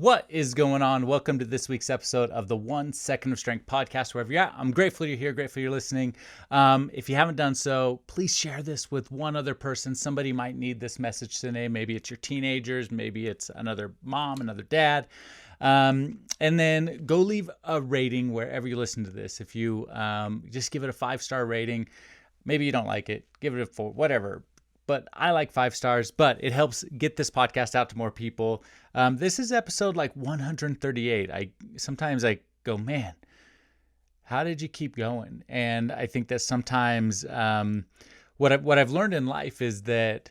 What is going on? Welcome to this week's episode of the 1 Second of Strength podcast. Wherever you're at, I'm grateful you're here, grateful you're listening. If you haven't done so, please share this with one other person. Somebody might need this message today. Maybe it's your teenagers, maybe it's another mom, another dad. And then go leave a rating wherever you listen to this. If you just give it a 5-star rating, maybe you don't like it, give it a 4, whatever. But I like 5 stars, but it helps get this podcast out to more people. This is episode like 138. Sometimes I go, man, how did you keep going? And I think that sometimes what I've learned in life is that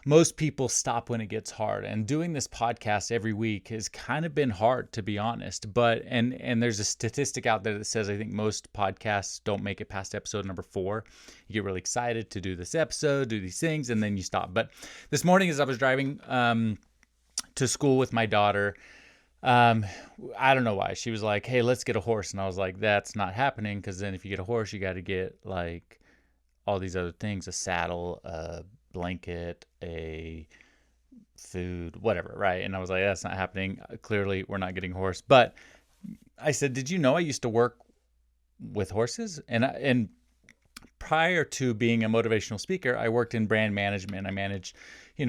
most people stop when it gets hard, and doing this podcast every week has kind of been hard, to be honest. But and there's a statistic out there that says I think most podcasts don't make it past episode number 4. You get really excited to do this episode, do these things, and then you stop. But this morning, as I was driving to school with my daughter, I don't know why, she was like, "Hey, let's get a horse," and I was like, "That's not happening, because then if you get a horse, you got to get like all these other things: a saddle, a blanket, a food, whatever," right? And I was like, that's not happening. Clearly, we're not getting a horse. But I said, "Did you know I used to work with horses?" And prior to being a motivational speaker, I worked in brand management. I managed,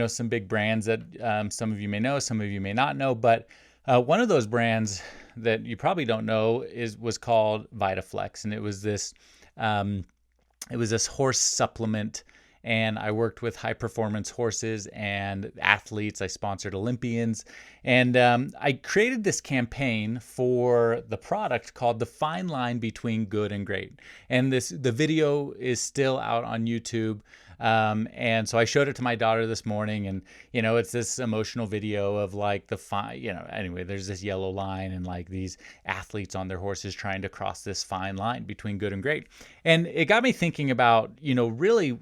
some big brands that some of you may know, some of you may not know. But one of those brands that you probably don't know was called VitaFlex, and it was this horse supplement. And I worked with high performance horses and athletes. I sponsored Olympians. And I created this campaign for the product called The Fine Line Between Good and Great. And the video is still out on YouTube. And so I showed it to my daughter this morning, and, it's this emotional video of like anyway, there's this yellow line and like these athletes on their horses trying to cross this fine line between good and great. And it got me thinking about, really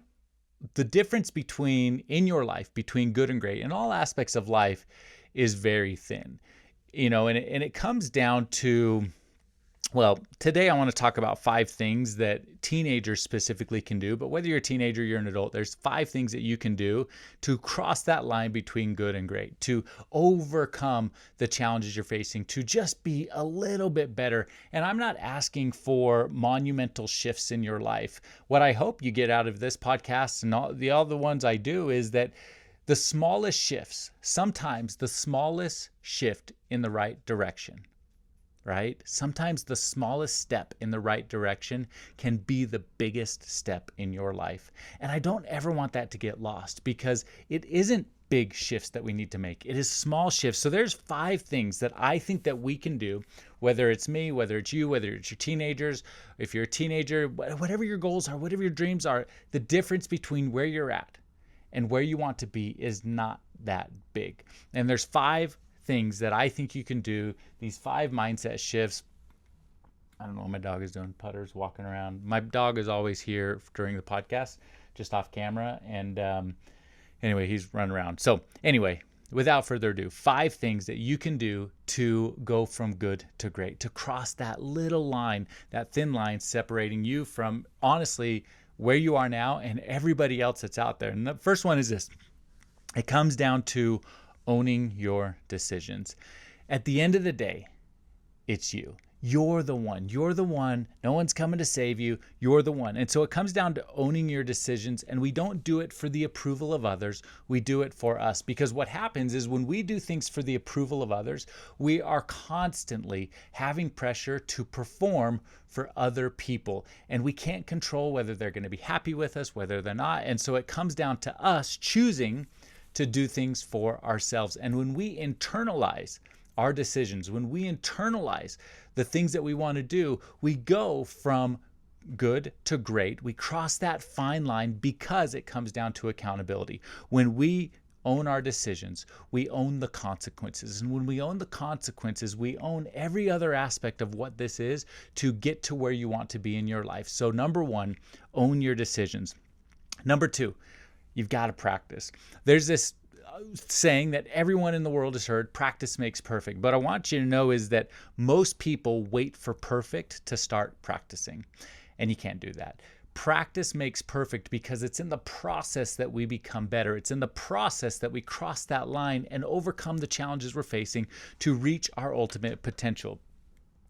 the difference in your life between good and great in all aspects of life is very thin, and it comes down to, well, today I want to talk about 5 things that teenagers specifically can do. But whether you're a teenager, you're an adult, there's 5 things that you can do to cross that line between good and great, to overcome the challenges you're facing, to just be a little bit better. And I'm not asking for monumental shifts in your life. What I hope you get out of this podcast and all the ones I do is that the smallest shifts, sometimes the smallest shift in the right direction, right? Sometimes the smallest step in the right direction can be the biggest step in your life. And I don't ever want that to get lost, because it isn't big shifts that we need to make. It is small shifts. So there's 5 things that I think that we can do, whether it's me, whether it's you, whether it's your teenagers, if you're a teenager, whatever your goals are, whatever your dreams are, the difference between where you're at and where you want to be is not that big. And there's 5 things that I think you can do, these 5 mindset shifts. I don't know what my dog is doing, putters, walking around. My dog is always here during the podcast, just off camera. And anyway, he's running around. So anyway, without further ado, 5 things that you can do to go from good to great, to cross that little line, that thin line separating you from, honestly, where you are now and everybody else that's out there. And the first one is this. It comes down to owning your decisions. At the end of the day, it's you. You're the one. You're the one. No one's coming to save you. You're the one. And so it comes down to owning your decisions. And we don't do it for the approval of others. We do it for us. Because what happens is when we do things for the approval of others, we are constantly having pressure to perform for other people. And we can't control whether they're going to be happy with us, whether they're not. And so it comes down to us choosing to do things for ourselves. And when we internalize our decisions, when we internalize the things that we want to do, we go from good to great. We cross that fine line because it comes down to accountability. When we own our decisions, we own the consequences. And when we own the consequences, we own every other aspect of what this is to get to where you want to be in your life. So number 1, own your decisions. Number 2, you've got to practice. There's this saying that everyone in the world has heard, practice makes perfect. But I want you to know is that most people wait for perfect to start practicing. And you can't do that. Practice makes perfect because it's in the process that we become better. It's in the process that we cross that line and overcome the challenges we're facing to reach our ultimate potential.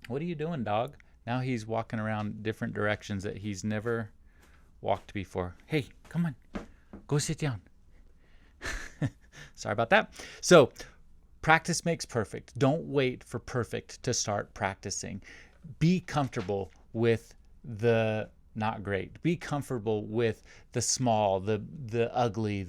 What are you doing, dog? Now he's walking around different directions that he's never walked before. Hey, come on. Go sit down. Sorry about that. So, practice makes perfect. Don't wait for perfect to start practicing. Be comfortable with the not great. Be comfortable with the small, the ugly,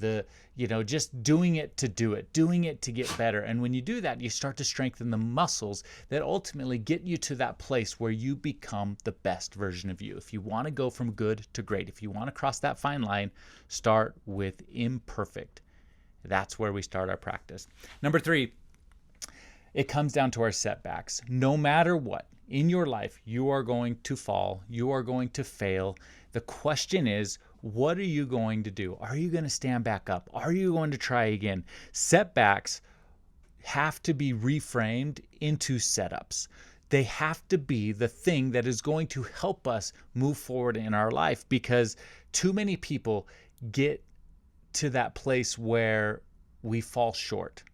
just doing it to do it, doing it to get better. And when you do that, you start to strengthen the muscles that ultimately get you to that place where you become the best version of you. If you want to go from good to great, if you want to cross that fine line, start with imperfect. That's where we start our practice. Number 3, it comes down to our setbacks. No matter what, in your life, you are going to fall. You are going to fail. The question is, what are you going to do? Are you going to stand back up? Are you going to try again? Setbacks have to be reframed into setups. They have to be the thing that is going to help us move forward in our life, because too many people get to that place where we fall short.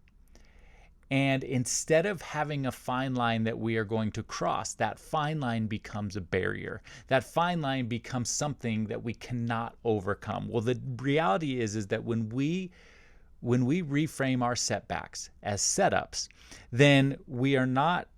And instead of having a fine line that we are going to cross, that fine line becomes a barrier. That fine line becomes something that we cannot overcome. Well, the reality is that when we reframe our setbacks as setups, then we're not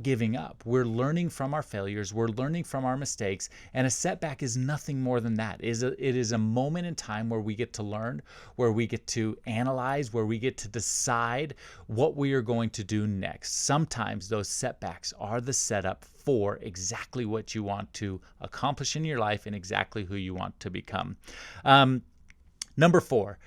giving up. We're learning from our failures. We're learning from our mistakes. And a setback is nothing more than that. It is a moment in time where we get to learn, where we get to analyze, where we get to decide what we are going to do next. Sometimes those setbacks are the setup for exactly what you want to accomplish in your life and exactly who you want to become. Number 4.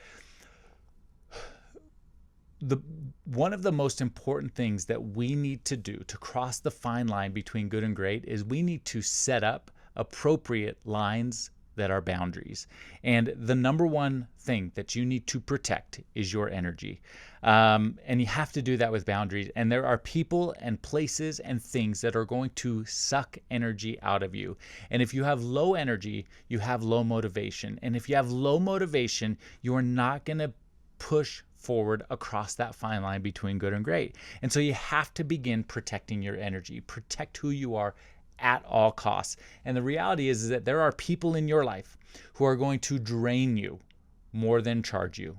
One of the most important things that we need to do to cross the fine line between good and great is we need to set up appropriate lines that are boundaries. And the number one thing that you need to protect is your energy. And you have to do that with boundaries. And there are people and places and things that are going to suck energy out of you. And if you have low energy, you have low motivation. And if you have low motivation, you are not going to push forward across that fine line between good and great. And so you have to begin protecting your energy, protect who you are at all costs. And the reality is that there are people in your life who are going to drain you more than charge you.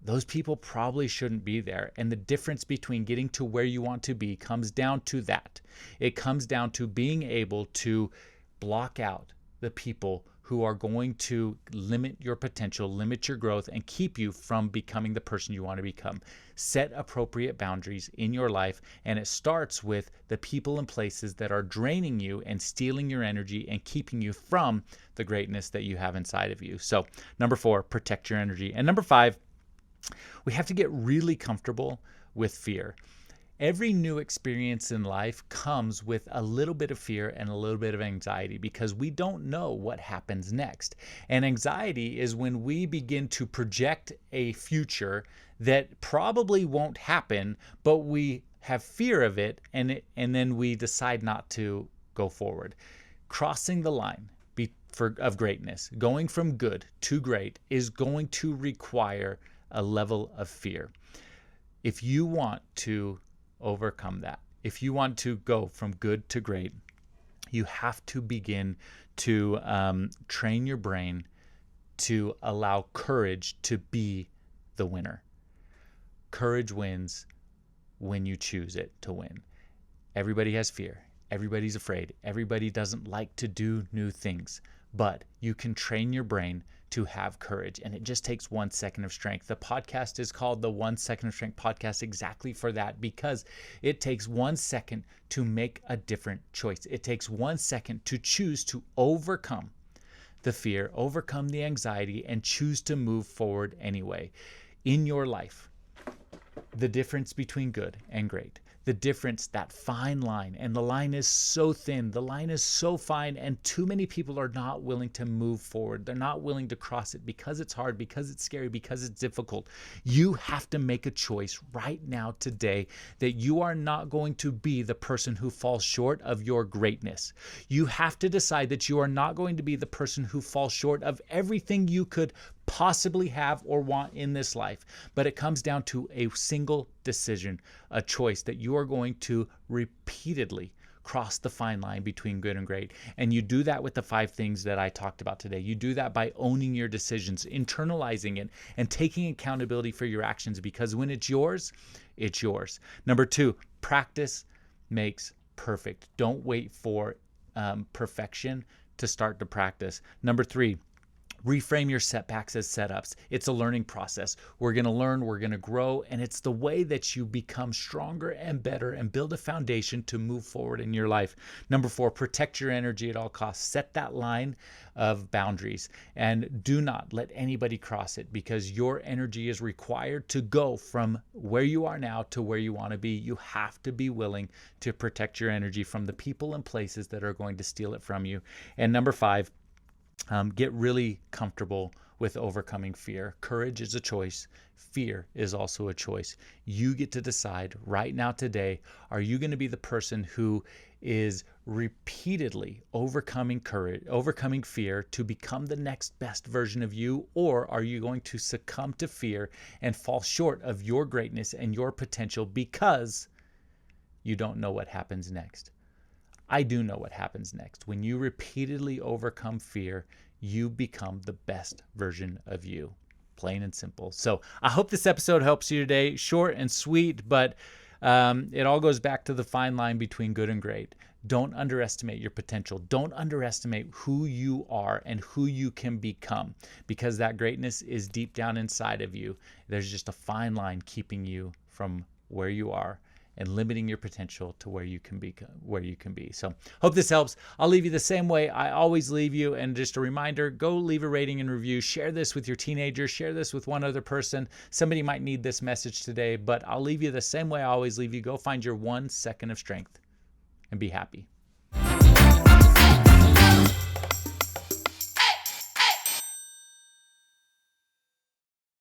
Those people probably shouldn't be there. And the difference between getting to where you want to be comes down to that. It comes down to being able to block out the people who are going to limit your potential, limit your growth, and keep you from becoming the person you want to become. Set appropriate boundaries in your life, and it starts with the people and places that are draining you and stealing your energy and keeping you from the greatness that you have inside of you. So, number 4, protect your energy. And number 5, we have to get really comfortable with fear. Every new experience in life comes with a little bit of fear and a little bit of anxiety because we don't know what happens next. And anxiety is when we begin to project a future that probably won't happen, but we have fear of it, and then we decide not to go forward. Crossing the line of greatness, going from good to great, is going to require a level of fear. If you want to overcome that, if you want to go from good to great, you have to begin to train your brain to allow courage to be the winner. Courage wins when you choose it to win. Everybody has fear. Everybody's afraid. Everybody doesn't like to do new things, but you can train your brain to have courage, and it just takes 1 second of strength. The podcast is called the 1 Second of Strength podcast exactly for that, because it takes 1 second to make a different choice. It takes 1 second to choose to overcome the fear, overcome the anxiety, and choose to move forward anyway. In your life, the difference between good and great, the difference, that fine line. And the line is so thin, the line is so fine, and too many people are not willing to move forward. They're not willing to cross it because it's hard, because it's scary, because it's difficult. You have to make a choice right now, today, that you are not going to be the person who falls short of your greatness. You have to decide that you are not going to be the person who falls short of everything you could possibly have or want in this life. But it comes down to a single decision, a choice that you are going to repeatedly cross the fine line between good and great. And you do that with the 5 things that I talked about today. You do that by owning your decisions, internalizing it, and taking accountability for your actions, because when it's yours, it's yours. Number 2, practice makes perfect. Don't wait for perfection to start to practice. Number 3, reframe your setbacks as setups. It's a learning process. We're going to learn, we're going to grow, and it's the way that you become stronger and better and build a foundation to move forward in your life. Number 4, protect your energy at all costs. Set that line of boundaries and do not let anybody cross it, because your energy is required to go from where you are now to where you want to be. You have to be willing to protect your energy from the people and places that are going to steal it from you. And number 5, get really comfortable with overcoming fear. Courage is a choice. Fear is also a choice. You get to decide right now, today, are you going to be the person who is repeatedly overcoming fear to become the next best version of you, or are you going to succumb to fear and fall short of your greatness and your potential because you don't know what happens next? I do know what happens next. When you repeatedly overcome fear, you become the best version of you. Plain and simple. So I hope this episode helps you today. Short and sweet, but it all goes back to the fine line between good and great. Don't underestimate your potential. Don't underestimate who you are and who you can become, because that greatness is deep down inside of you. There's just a fine line keeping you from where you are and limiting your potential to where you can be. So hope this helps. I'll leave you the same way I always leave you. And just a reminder, go leave a rating and review. Share this with your teenager. Share this with one other person. Somebody might need this message today, but I'll leave you the same way I always leave you. Go find your 1 second of strength and be happy.